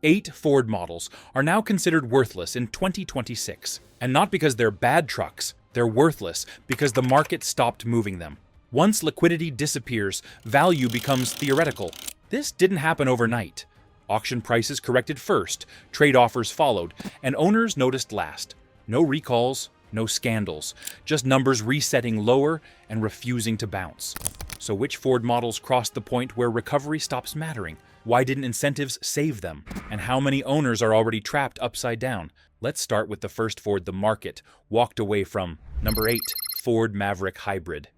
8 Ford models are now considered worthless in 2026. And not because they're bad trucks, they're worthless because the market stopped moving them. Once liquidity disappears, value becomes theoretical. This didn't happen overnight. Auction prices corrected first, trade offers followed, and owners noticed last. No recalls, no scandals, just numbers resetting lower and refusing to bounce. So which Ford models crossed the point where recovery stops mattering? Why didn't incentives save them? And how many owners are already trapped upside down? Let's start with the first Ford the market walked away from. Number 8, Ford Maverick Hybrid.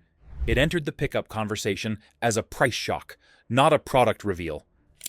It entered the pickup conversation as a price shock, not a product reveal.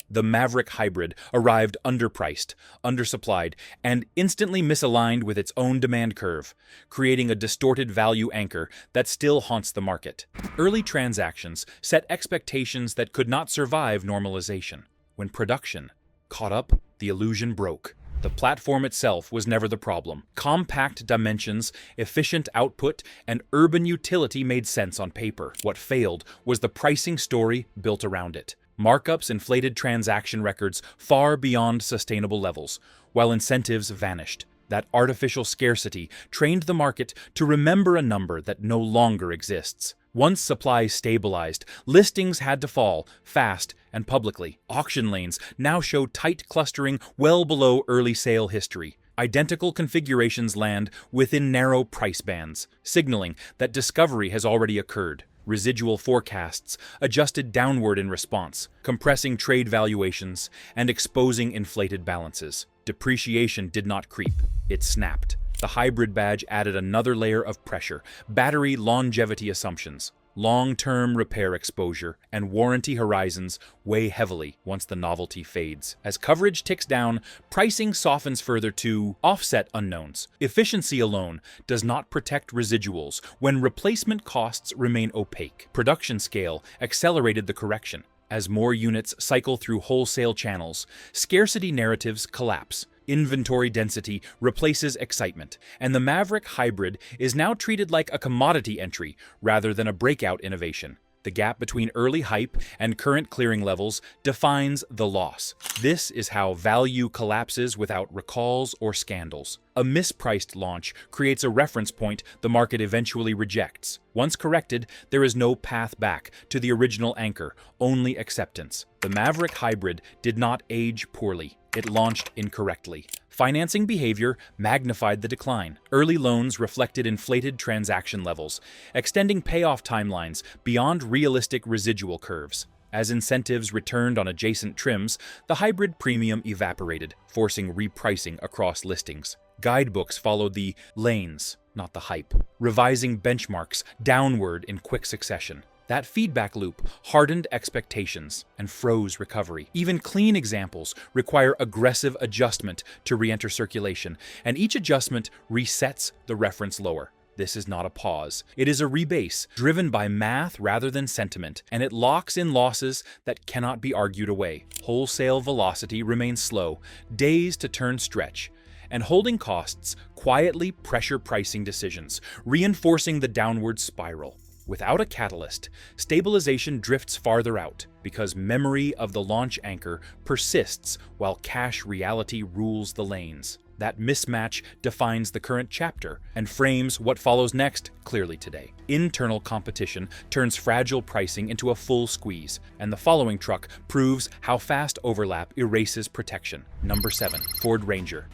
The Maverick Hybrid arrived underpriced, undersupplied, and instantly misaligned with its own demand curve, creating a distorted value anchor that still haunts the market. Early transactions set expectations that could not survive normalization. When production caught up, the illusion broke. The platform itself was never the problem. Compact dimensions, efficient output, and urban utility made sense on paper. What failed was the pricing story built around it. Markups inflated transaction records far beyond sustainable levels, while incentives vanished. That artificial scarcity trained the market to remember a number that no longer exists. Once supply stabilized, listings had to fall, fast and publicly. Auction lanes now show tight clustering well below early sale history. Identical configurations land within narrow price bands, signaling that discovery has already occurred. Residual forecasts adjusted downward in response, compressing trade valuations and exposing inflated balances. Depreciation did not creep, it snapped. The hybrid badge added another layer of pressure: battery longevity assumptions, long-term repair exposure, and warranty horizons weigh heavily once the novelty fades. As coverage ticks down, pricing softens further to offset unknowns. Efficiency alone does not protect residuals when replacement costs remain opaque. Production scale accelerated the correction. As more units cycle through wholesale channels, scarcity narratives collapse. Inventory density replaces excitement, and the Maverick Hybrid is now treated like a commodity entry rather than a breakout innovation. The gap between early hype and current clearing levels defines the loss. This is how value collapses without recalls or scandals. A mispriced launch creates a reference point the market eventually rejects. Once corrected, there is no path back to the original anchor, only acceptance. The Maverick Hybrid did not age poorly. It launched incorrectly. Financing behavior magnified the decline. Early loans reflected inflated transaction levels, extending payoff timelines beyond realistic residual curves. As incentives returned on adjacent trims, the hybrid premium evaporated, forcing repricing across listings. Guidebooks followed the lanes, not the hype, revising benchmarks downward in quick succession. That feedback loop hardened expectations and froze recovery. Even clean examples require aggressive adjustment to re-enter circulation, and each adjustment resets the reference lower. This is not a pause. It is a rebase, driven by math rather than sentiment, and it locks in losses that cannot be argued away. Wholesale velocity remains slow, days to turn stretch, and holding costs quietly pressure pricing decisions, reinforcing the downward spiral. Without a catalyst, stabilization drifts farther out because memory of the launch anchor persists while cash reality rules the lanes. That mismatch defines the current chapter and frames what follows next clearly today. Internal competition turns fragile pricing into a full squeeze, and the following truck proves how fast overlap erases protection. Number 7, Ford Ranger.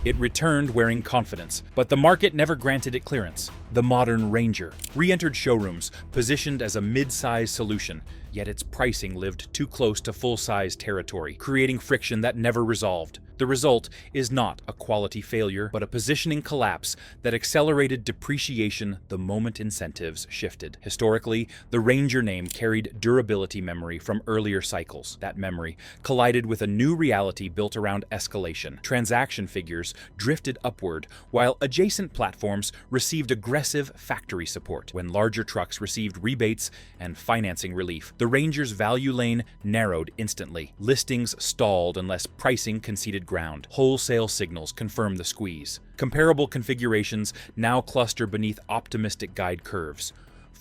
It returned wearing confidence, but the market never granted it clearance. The modern Ranger re-entered showrooms, positioned as a mid-size solution, yet its pricing lived too close to full-size territory, creating friction that never resolved. The result is not a quality failure, but a positioning collapse that accelerated depreciation the moment incentives shifted. Historically, the Ranger name carried durability memory from earlier cycles. That memory collided with a new reality built around escalation. Transaction figures drifted upward, while adjacent platforms received aggressive factory support. When larger trucks received rebates and financing relief, the Ranger's value lane narrowed instantly. Listings stalled unless pricing conceded ground. Wholesale signals confirm the squeeze. Comparable configurations now cluster beneath optimistic guide curves.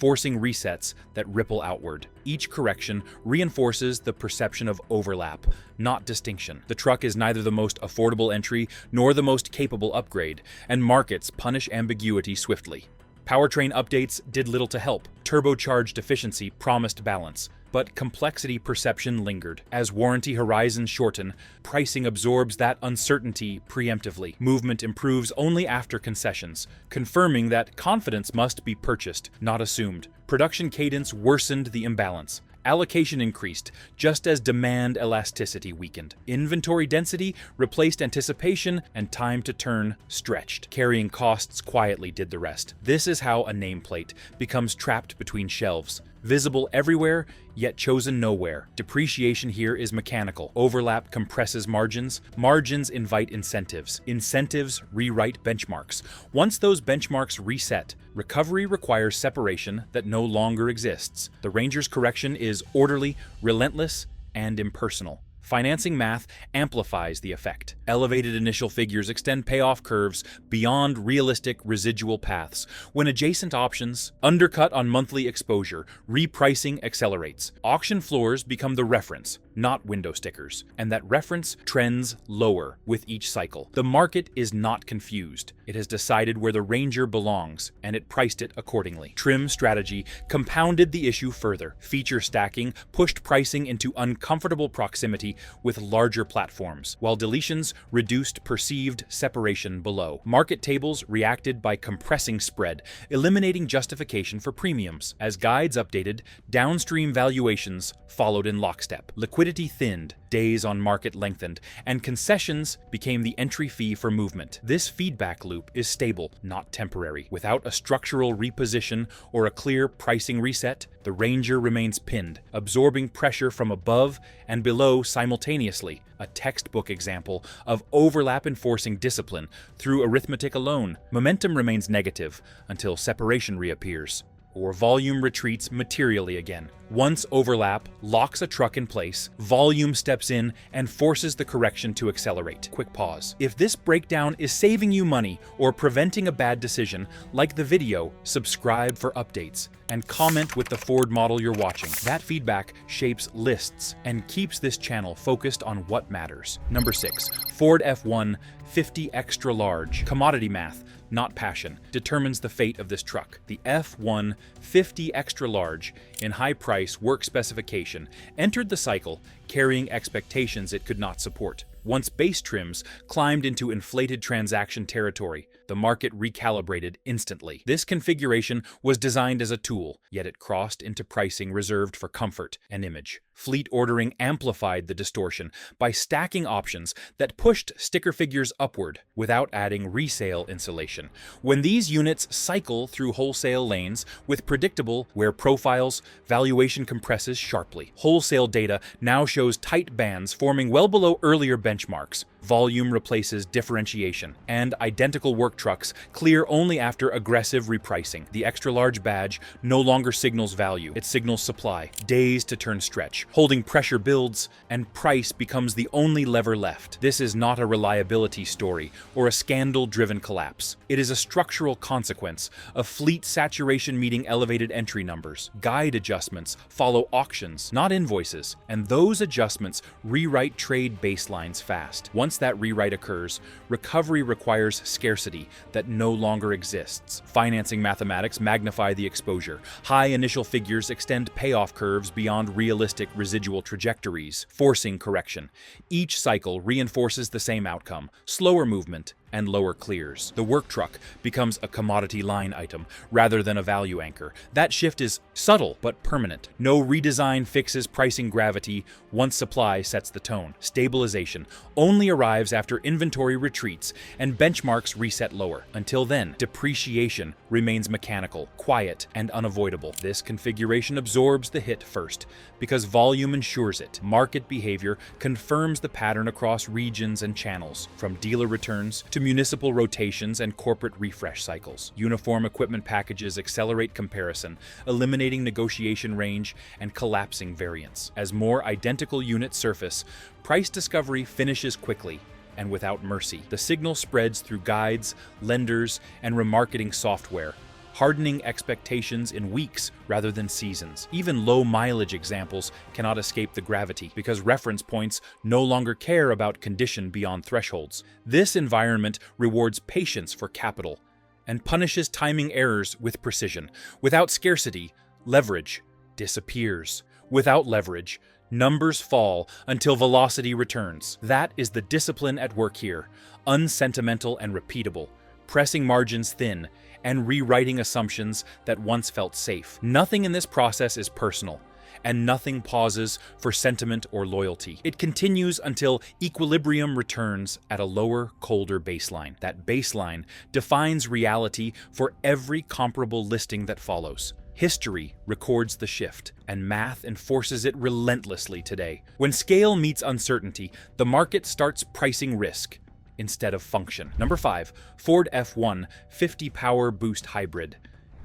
forcing resets that ripple outward. Each correction reinforces the perception of overlap, not distinction. The truck is neither the most affordable entry nor the most capable upgrade, and markets punish ambiguity swiftly. Powertrain updates did little to help. Turbocharged efficiency promised balance, but complexity perception lingered. As warranty horizons shorten, pricing absorbs that uncertainty preemptively. Movement improves only after concessions, confirming that confidence must be purchased, not assumed. Production cadence worsened the imbalance. Allocation increased, just as demand elasticity weakened. Inventory density replaced anticipation, and time to turn stretched. Carrying costs quietly did the rest. This is how a nameplate becomes trapped between shelves. Visible everywhere, yet chosen nowhere. Depreciation here is mechanical. Overlap compresses margins. Margins invite incentives. Incentives rewrite benchmarks. Once those benchmarks reset, recovery requires separation that no longer exists. The Ranger's correction is orderly, relentless, and impersonal. Financing math amplifies the effect. Elevated initial figures extend payoff curves beyond realistic residual paths. When adjacent options undercut on monthly exposure, repricing accelerates. Auction floors become the reference, not window stickers, and that reference trends lower with each cycle. The market is not confused. It has decided where the Ranger belongs, and it priced it accordingly. Trim strategy compounded the issue further. Feature stacking pushed pricing into uncomfortable proximity with larger platforms, while deletions reduced perceived separation below. Market tables reacted by compressing spread, eliminating justification for premiums. As guides updated, downstream valuations followed in lockstep. Liquidity thinned, days on market lengthened, and concessions became the entry fee for movement. This feedback loop is stable, not temporary. Without a structural reposition or a clear pricing reset, the Ranger remains pinned, absorbing pressure from above and below simultaneously, a textbook example of overlap enforcing discipline through arithmetic alone. Momentum remains negative until separation reappears, or volume retreats materially again. Once overlap locks a truck in place, volume steps in and forces the correction to accelerate. Quick pause. If this breakdown is saving you money or preventing a bad decision, like the video, subscribe for updates, and comment with the Ford model you're watching. That feedback shapes lists and keeps this channel focused on what matters. Number 6. Ford F-1 50 Extra Large. Commodity math, not passion, determines the fate of this truck. The F-1 50 Extra Large, in high price work specification, entered the cycle carrying expectations it could not support. Once base trims climbed into inflated transaction territory, the market recalibrated instantly. This configuration was designed as a tool, yet it crossed into pricing reserved for comfort and image. Fleet ordering amplified the distortion by stacking options that pushed sticker figures upward without adding resale insulation. When these units cycle through wholesale lanes with predictable wear profiles, valuation compresses sharply. Wholesale data now shows tight bands forming well below earlier benchmarks. Volume replaces differentiation, and identical work trucks clear only after aggressive repricing. The extra-large badge no longer signals value, it signals supply. Days to turn stretch. Holding pressure builds, and price becomes the only lever left. This is not a reliability story or a scandal-driven collapse. It is a structural consequence of fleet saturation meeting elevated entry numbers. Guide adjustments follow auctions, not invoices, and those adjustments rewrite trade baselines fast. Once that rewrite occurs, recovery requires scarcity that no longer exists. Financing mathematics magnify the exposure. High initial figures extend payoff curves beyond realistic residual trajectories, forcing correction. Each cycle reinforces the same outcome: slower movement and lower clears. The work truck becomes a commodity line item rather than a value anchor. That shift is subtle but permanent. No redesign fixes pricing gravity once supply sets the tone. Stabilization only arrives after inventory retreats and benchmarks reset lower. Until then, depreciation remains mechanical, quiet, and unavoidable. This configuration absorbs the hit first because volume ensures it. Market behavior confirms the pattern across regions and channels, from dealer returns to municipal rotations and corporate refresh cycles. Uniform equipment packages accelerate comparison, eliminating negotiation range and collapsing variance. As more identical units surface, price discovery finishes quickly and without mercy. The signal spreads through guides, lenders, and remarketing software, hardening expectations in weeks rather than seasons. Even low-mileage examples cannot escape the gravity because reference points no longer care about condition beyond thresholds. This environment rewards patience for capital and punishes timing errors with precision. Without scarcity, leverage disappears. Without leverage, numbers fall until velocity returns. That is the discipline at work here, unsentimental and repeatable, pressing margins thin and rewriting assumptions that once felt safe. Nothing in this process is personal, and nothing pauses for sentiment or loyalty. It continues until equilibrium returns at a lower, colder baseline. That baseline defines reality for every comparable listing that follows. History records the shift, and math enforces it relentlessly today. When scale meets uncertainty, the market starts pricing risk instead of function. Number 5, Ford F-150 PowerBoost Hybrid.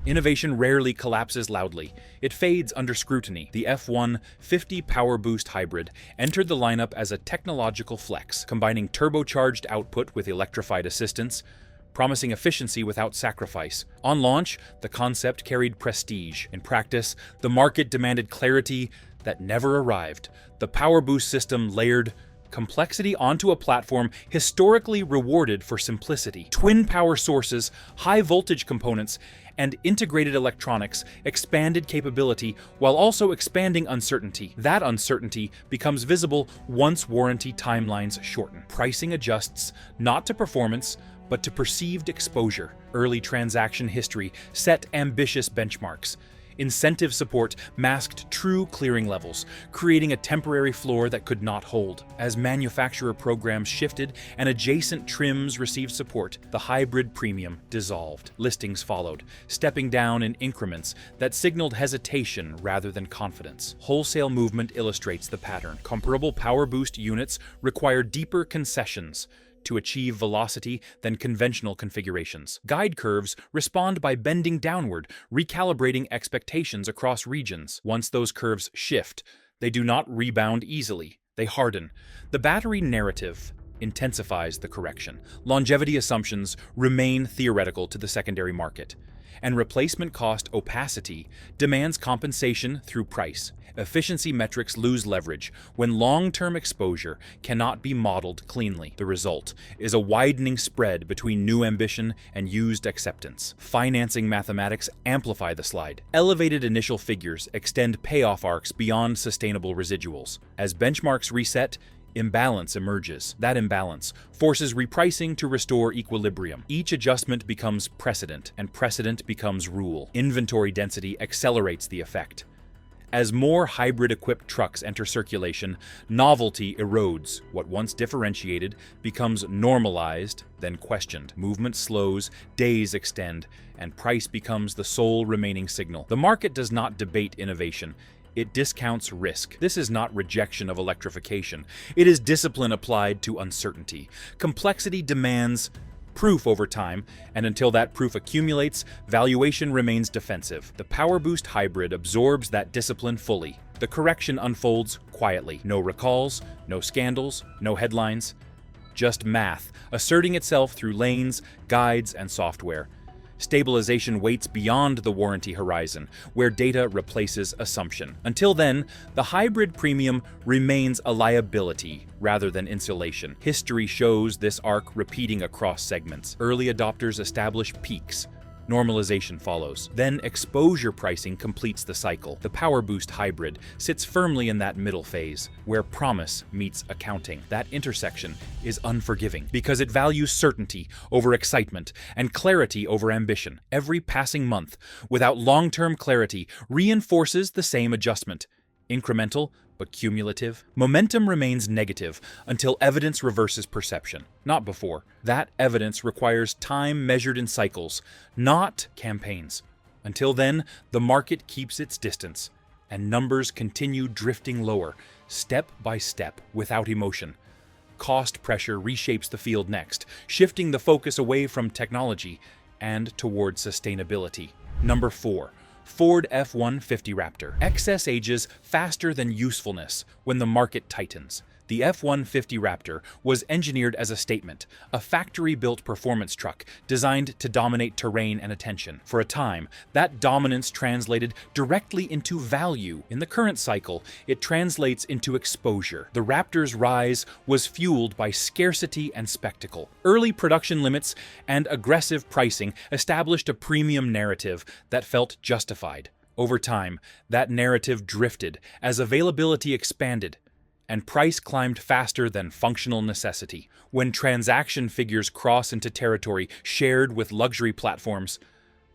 Innovation rarely collapses loudly. It fades under scrutiny. The F-150 PowerBoost Hybrid entered the lineup as a technological flex, combining turbocharged output with electrified assistance, promising efficiency without sacrifice. On launch, the concept carried prestige. In practice, the market demanded clarity that never arrived. The PowerBoost system layered complexity onto a platform historically rewarded for simplicity. Twin power sources, high voltage components, and integrated electronics expanded capability while also expanding uncertainty. That uncertainty becomes visible once warranty timelines shorten. Pricing adjusts not to performance, but to perceived exposure. Early transaction history set ambitious benchmarks. Incentive support masked true clearing levels, creating a temporary floor that could not hold. As manufacturer programs shifted and adjacent trims received support, the hybrid premium dissolved. Listings followed, stepping down in increments that signaled hesitation rather than confidence. Wholesale movement illustrates the pattern. Comparable PowerBoost units require deeper concessions to achieve velocity than conventional configurations. Guide curves respond by bending downward, recalibrating expectations across regions. Once those curves shift, they do not rebound easily. They harden. The battery narrative intensifies the correction. Longevity assumptions remain theoretical to the secondary market, and replacement cost opacity demands compensation through price. Efficiency metrics lose leverage when long-term exposure cannot be modeled cleanly. The result is a widening spread between new ambition and used acceptance. Financing mathematics amplify the slide. Elevated initial figures extend payoff arcs beyond sustainable residuals. As benchmarks reset, imbalance emerges. That imbalance forces repricing to restore equilibrium. Each adjustment becomes precedent, and precedent becomes rule. Inventory density accelerates the effect. As more hybrid-equipped trucks enter circulation, novelty erodes. What once differentiated becomes normalized, then questioned. Movement slows, days extend, and price becomes the sole remaining signal. The market does not debate innovation. It discounts risk. This is not rejection of electrification. It is discipline applied to uncertainty. Complexity demands proof over time, and until that proof accumulates, valuation remains defensive. The PowerBoost Hybrid absorbs that discipline fully. The correction unfolds quietly. No recalls, no scandals, no headlines. Just math, asserting itself through lanes, guides, and software. Stabilization waits beyond the warranty horizon, where data replaces assumption. Until then, the hybrid premium remains a liability rather than insulation. History shows this arc repeating across segments. Early adopters establish peaks. Normalization follows. Then exposure pricing completes the cycle. The PowerBoost Hybrid sits firmly in that middle phase, where promise meets accounting. That intersection is unforgiving, because it values certainty over excitement and clarity over ambition. Every passing month, without long-term clarity, reinforces the same adjustment. Incremental, but cumulative. Momentum remains negative until evidence reverses perception, not before. That evidence requires time measured in cycles, not campaigns. Until then, the market keeps its distance, and numbers continue drifting lower, step by step, without emotion. Cost pressure reshapes the field next, shifting the focus away from technology and toward sustainability. Number 4. Ford F-150 Raptor. Excess ages faster than usefulness when the market tightens. The F-150 Raptor was engineered as a statement, a factory-built performance truck designed to dominate terrain and attention. For a time, that dominance translated directly into value. In the current cycle, it translates into exposure. The Raptor's rise was fueled by scarcity and spectacle. Early production limits and aggressive pricing established a premium narrative that felt justified. Over time, that narrative drifted as availability expanded, and price climbed faster than functional necessity. When transaction figures cross into territory shared with luxury platforms,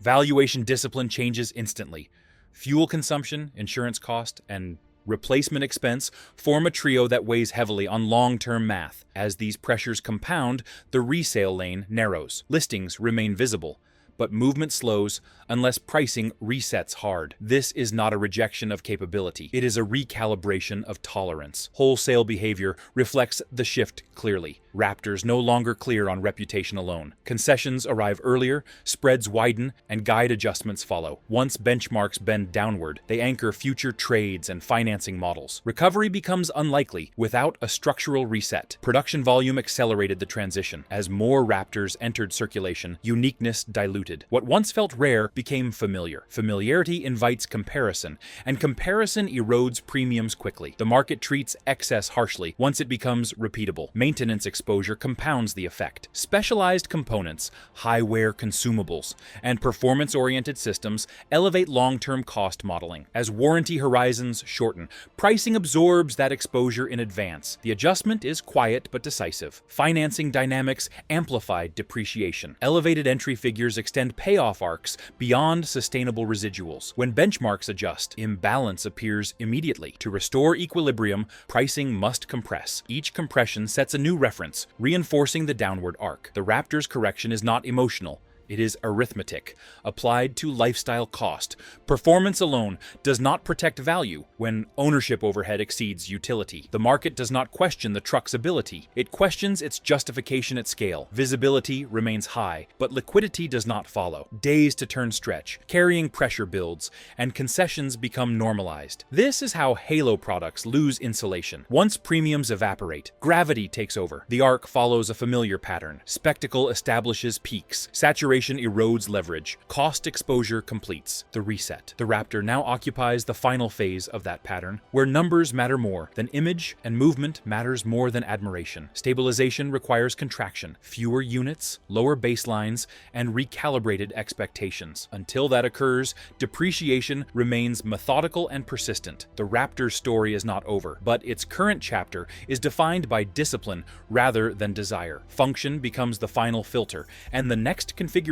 valuation discipline changes instantly. Fuel consumption, insurance cost, and replacement expense form a trio that weighs heavily on long-term math. As these pressures compound, the resale lane narrows. Listings remain visible, but movement slows unless pricing resets hard. This is not a rejection of capability. It is a recalibration of tolerance. Wholesale behavior reflects the shift clearly. Raptors no longer clear on reputation alone. Concessions arrive earlier, spreads widen, and guide adjustments follow. Once benchmarks bend downward, they anchor future trades and financing models. Recovery becomes unlikely without a structural reset. Production volume accelerated the transition. As more Raptors entered circulation, uniqueness diluted. What once felt rare became familiar. Familiarity invites comparison, and comparison erodes premiums quickly. The market treats excess harshly once it becomes repeatable. Maintenance exposure compounds the effect. Specialized components, high-wear consumables, and performance-oriented systems elevate long-term cost modeling. As warranty horizons shorten, pricing absorbs that exposure in advance. The adjustment is quiet but decisive. Financing dynamics amplify depreciation. Elevated entry figures extend payoff arcs beyond sustainable residuals. When benchmarks adjust, imbalance appears immediately. To restore equilibrium, pricing must compress. Each compression sets a new reference, reinforcing the downward arc. The Raptor's correction is not emotional. It is arithmetic, applied to lifestyle cost. Performance alone does not protect value when ownership overhead exceeds utility. The market does not question the truck's ability. It questions its justification at scale. Visibility remains high, but liquidity does not follow. Days to turn stretch, carrying pressure builds, and concessions become normalized. This is how halo products lose insulation. Once premiums evaporate, gravity takes over. The arc follows a familiar pattern. Spectacle establishes peaks. Saturation erodes leverage. Cost exposure completes the reset. The Raptor now occupies the final phase of that pattern, where numbers matter more than image and movement matters more than admiration. Stabilization requires contraction, fewer units, lower baselines, and recalibrated expectations. Until that occurs, depreciation remains methodical and persistent. The Raptor's story is not over, but its current chapter is defined by discipline rather than desire. Function becomes the final filter, and the next configuration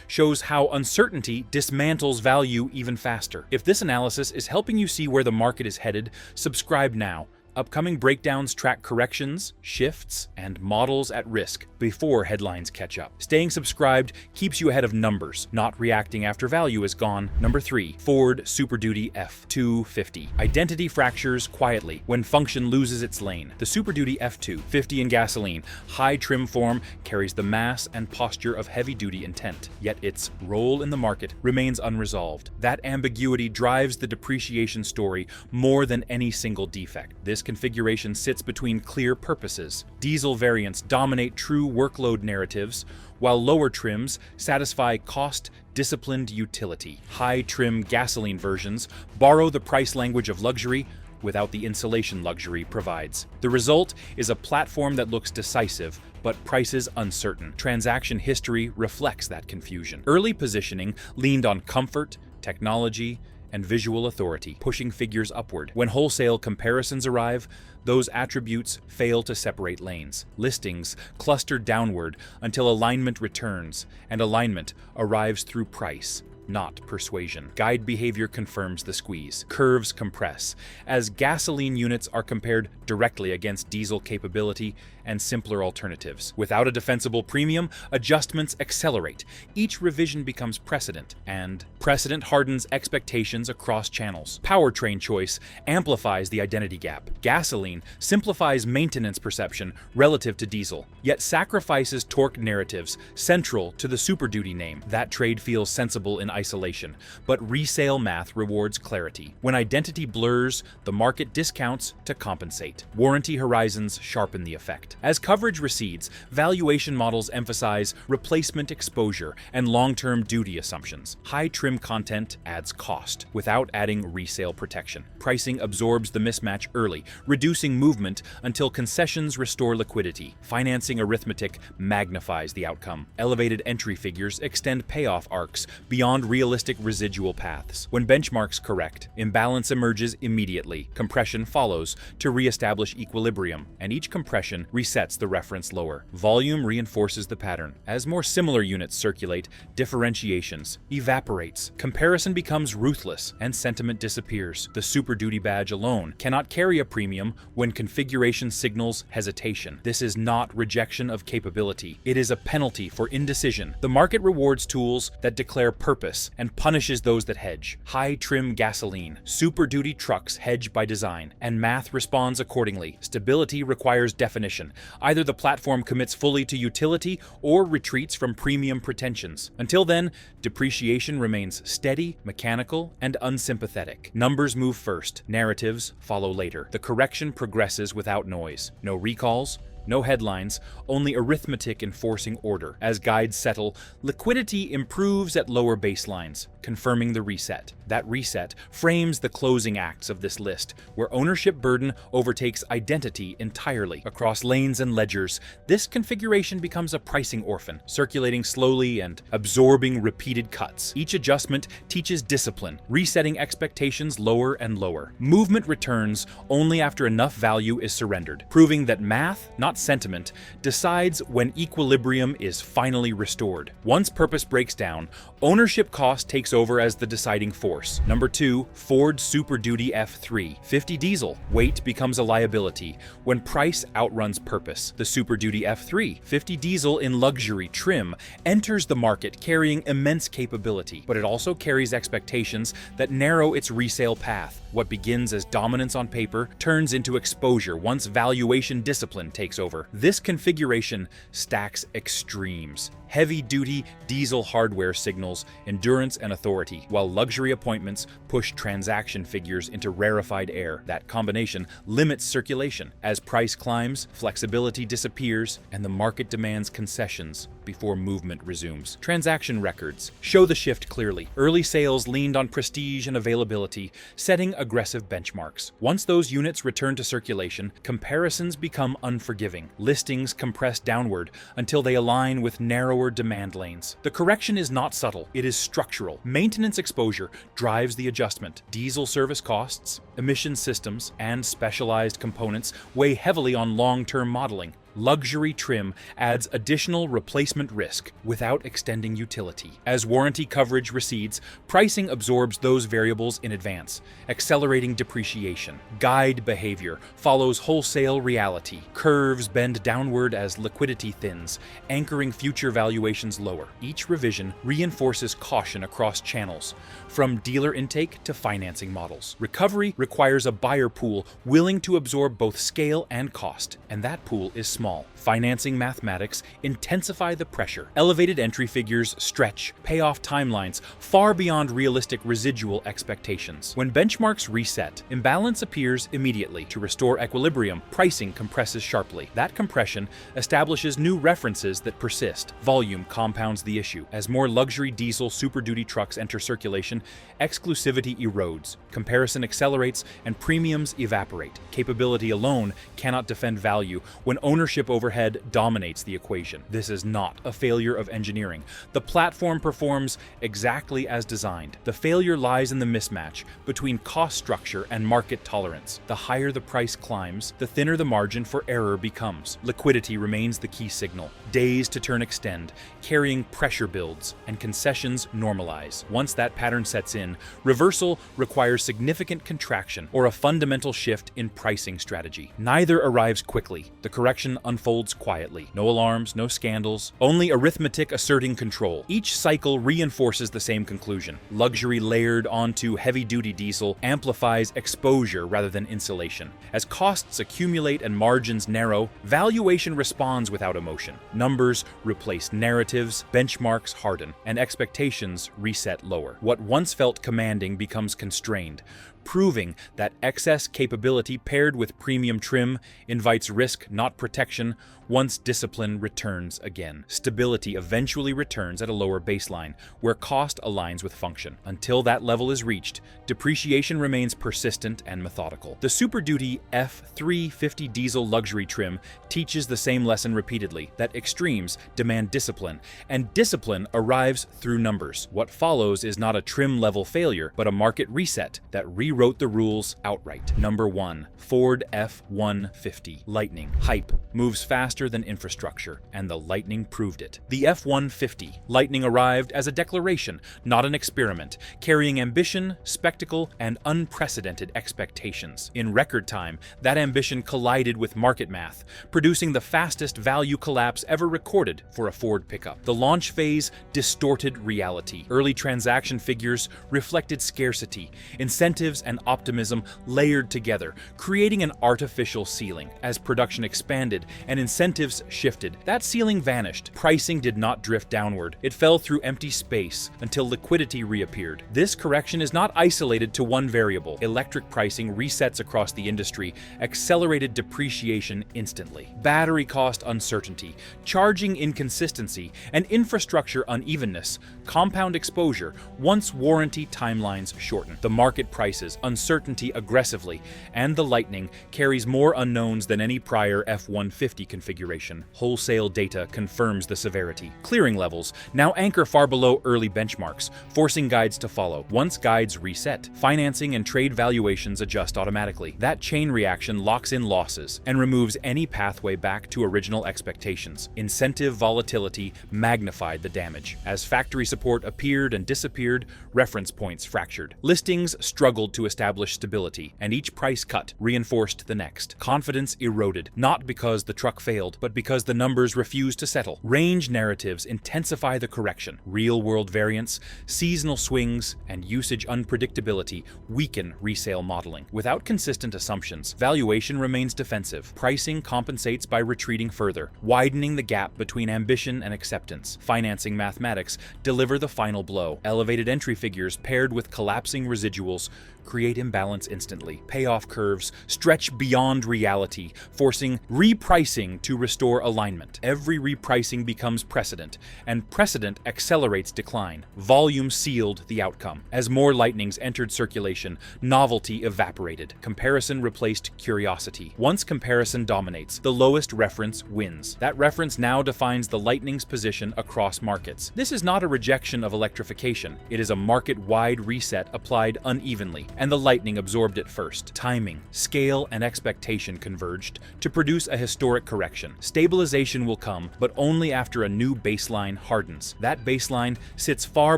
shows how uncertainty dismantles value even faster. If this analysis is helping you see where the market is headed, subscribe now. Upcoming breakdowns track corrections, shifts, and models at risk before headlines catch up. Staying subscribed keeps you ahead of numbers, not reacting after value is gone. Number 3. Ford Super Duty F250. Identity fractures quietly when function loses its lane. The Super Duty F250 in gasoline, high trim form, carries the mass and posture of heavy-duty intent, yet its role in the market remains unresolved. That ambiguity drives the depreciation story more than any single defect. This configuration sits between clear purposes. Diesel variants dominate true workload narratives, while lower trims satisfy cost-disciplined utility. High-trim gasoline versions borrow the price language of luxury without the insulation luxury provides. The result is a platform that looks decisive, but prices uncertain. Transaction history reflects that confusion. Early positioning leaned on comfort, technology, and visual authority, pushing figures upward. When wholesale comparisons arrive, those attributes fail to separate lanes. Listings cluster downward until alignment returns, and alignment arrives through price, not persuasion. Guide behavior confirms the squeeze. Curves compress, as gasoline units are compared directly against diesel capability and simpler alternatives. Without a defensible premium, adjustments accelerate. Each revision becomes precedent, and precedent hardens expectations across channels. Powertrain choice amplifies the identity gap. Gasoline simplifies maintenance perception relative to diesel, yet sacrifices torque narratives central to the Super Duty name. That trade feels sensible in isolation, but resale math rewards clarity. When identity blurs, the market discounts to compensate. Warranty horizons sharpen the effect. As coverage recedes, valuation models emphasize replacement exposure and long-term duty assumptions. High trim content adds cost without adding resale protection. Pricing absorbs the mismatch early, reducing movement until concessions restore liquidity. Financing arithmetic magnifies the outcome. Elevated entry figures extend payoff arcs beyond realistic residual paths. When benchmarks correct, imbalance emerges immediately. Compression follows to reestablish equilibrium, and each compression resets the reference lower. Volume reinforces the pattern. As more similar units circulate, differentiations evaporates. Comparison becomes ruthless, and sentiment disappears. The Super Duty badge alone cannot carry a premium when configuration signals hesitation. This is not rejection of capability. It is a penalty for indecision. The market rewards tools that declare purpose and punishes those that hedge. High trim gasoline, Super Duty trucks hedge by design, and math responds accordingly. Stability requires definition. Either the platform commits fully to utility or retreats from premium pretensions. Until then, depreciation remains steady, mechanical, and unsympathetic. Numbers move first, narratives follow later. The correction progresses without noise. No recalls, no headlines, only arithmetic enforcing order. As guides settle, liquidity improves at lower baselines, confirming the reset. That reset frames the closing acts of this list, where ownership burden overtakes identity entirely. Across lanes and ledgers, this configuration becomes a pricing orphan, circulating slowly and absorbing repeated cuts. Each adjustment teaches discipline, resetting expectations lower and lower. Movement returns only after enough value is surrendered, proving that math, not sentiment, decides when equilibrium is finally restored. Once purpose breaks down, ownership cost takes over as the deciding force. Number 2, Ford Super Duty F3. 50 diesel. Weight becomes a liability when price outruns purpose. The Super Duty F3, 50 diesel in luxury trim, enters the market carrying immense capability, but it also carries expectations that narrow its resale path. What begins as dominance on paper turns into exposure once valuation discipline takes over. This configuration stacks extremes. Heavy-duty diesel hardware signals endurance and authority, while luxury appointments push transaction figures into rarefied air. That combination limits circulation. As price climbs, flexibility disappears, and the market demands concessions before movement resumes. Transaction records show the shift clearly. Early sales leaned on prestige and availability, setting aggressive benchmarks. Once those units return to circulation, comparisons become unforgiving. Listings compress downward until they align with narrower demand lanes. The correction is not subtle, it is structural. Maintenance exposure drives the adjustment. Diesel service costs, emission systems, and specialized components weigh heavily on long-term modeling. Luxury trim adds additional replacement risk without extending utility. As warranty coverage recedes, pricing absorbs those variables in advance, accelerating depreciation. Guide behavior follows wholesale reality. Curves bend downward as liquidity thins, anchoring future valuations lower. Each revision reinforces caution across channels, from dealer intake to financing models. Recovery requires a buyer pool willing to absorb both scale and cost, and that pool is small. Financing mathematics intensify the pressure. Elevated entry figures stretch payoff timelines far beyond realistic residual expectations. When benchmarks reset, imbalance appears immediately. To restore equilibrium, pricing compresses sharply. That compression establishes new references that persist. Volume compounds the issue. As more luxury diesel Super Duty trucks enter circulation, exclusivity erodes. Comparison accelerates and premiums evaporate. Capability alone cannot defend value when ownership overhead dominates the equation. This is not a failure of engineering. The platform performs exactly as designed. The failure lies in the mismatch between cost structure and market tolerance. The higher the price climbs, the thinner the margin for error becomes. Liquidity remains the key signal. Days to turn extend, carrying pressure builds, and concessions normalize. Once that pattern sets in, reversal requires significant contraction or a fundamental shift in pricing strategy. Neither arrives quickly. The correction unfolds quietly. No alarms, no scandals, only arithmetic asserting control. Each cycle reinforces the same conclusion. Luxury layered onto heavy-duty diesel amplifies exposure rather than insulation. As costs accumulate and margins narrow, valuation responds without emotion. Numbers replace narratives, benchmarks harden, and expectations reset lower. What once felt commanding becomes constrained, proving that excess capability paired with premium trim invites risk, not protection, once discipline returns again. Stability eventually returns at a lower baseline, where cost aligns with function. Until that level is reached, depreciation remains persistent and methodical. The Super Duty F350 diesel luxury trim teaches the same lesson repeatedly, that extremes demand discipline, and discipline arrives through numbers. What follows is not a trim-level failure, but a market reset that rewrote the rules outright. Number 1. Ford F-150 Lightning. Hype moves faster than infrastructure, and the Lightning proved it. The F-150 Lightning arrived as a declaration, not an experiment, carrying ambition, spectacle, and unprecedented expectations. In record time, that ambition collided with market math, producing the fastest value collapse ever recorded for a Ford pickup. The launch phase distorted reality. Early transaction figures reflected scarcity, incentives and optimism layered together, creating an artificial ceiling. As production expanded and incentives shifted, that ceiling vanished. Pricing did not drift downward. It fell through empty space until liquidity reappeared. This correction is not isolated to one variable. Electric pricing resets across the industry, accelerated depreciation instantly. Battery cost uncertainty, charging inconsistency, and infrastructure unevenness compound exposure once warranty timelines shorten. The market prices uncertainty aggressively, and the Lightning carries more unknowns than any prior F-150 configuration. Wholesale data confirms the severity. Clearing levels now anchor far below early benchmarks, forcing guides to follow. Once guides reset, financing and trade valuations adjust automatically. That chain reaction locks in losses and removes any pathway back to original expectations. Incentive volatility magnified the damage. As factory support appeared and disappeared, reference points fractured. Listings struggled to establish stability, and each price cut reinforced the next. Confidence eroded, not because the truck failed, but because the numbers refused to settle. Range narratives intensify the correction. Real-world variance, seasonal swings, and usage unpredictability weaken resale modeling. Without consistent assumptions, valuation remains defensive. Pricing compensates by retreating further, widening the gap between ambition and acceptance. Financing mathematics deliver the final blow. Elevated entry figures paired with collapsing residuals create imbalance instantly. Payoff curves stretch beyond reality, forcing repricing to restore alignment. Every repricing becomes precedent, and precedent accelerates decline. Volume sealed the outcome. As more Lightnings entered circulation, novelty evaporated. Comparison replaced curiosity. Once comparison dominates, the lowest reference wins. That reference now defines the Lightning's position across markets. This is not a rejection of electrification. It is a market-wide reset applied unevenly, and the Lightning absorbed it first. Timing, scale, and expectation converged to produce a historic correction. Stabilization will come, but only after a new baseline hardens. That baseline sits far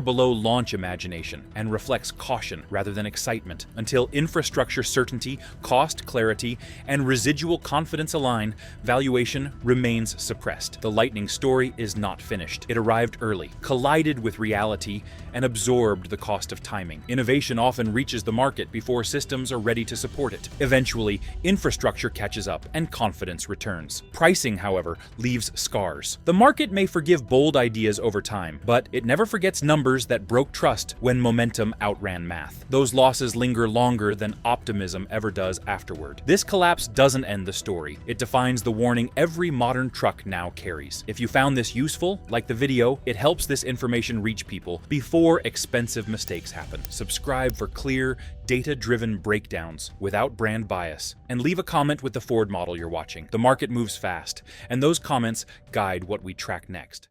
below launch imagination and reflects caution rather than excitement. Until infrastructure certainty, cost clarity, and residual confidence align, valuation remains suppressed. The Lightning story is not finished. It arrived early, collided with reality, and absorbed the cost of timing. Innovation often reaches the market before systems are ready to support it. Eventually, infrastructure catches up and confidence returns. Pricing, however, leaves scars. The market may forgive bold ideas over time, but it never forgets numbers that broke trust when momentum outran math. Those losses linger longer than optimism ever does afterward. This collapse doesn't end the story. It defines the warning every modern truck now carries. If you found this useful, like the video, it helps this information reach people before expensive mistakes happen. Subscribe for clear, data-driven breakdowns without brand bias, and leave a comment with the Ford model you're watching. The market moves fast, and those comments guide what we track next.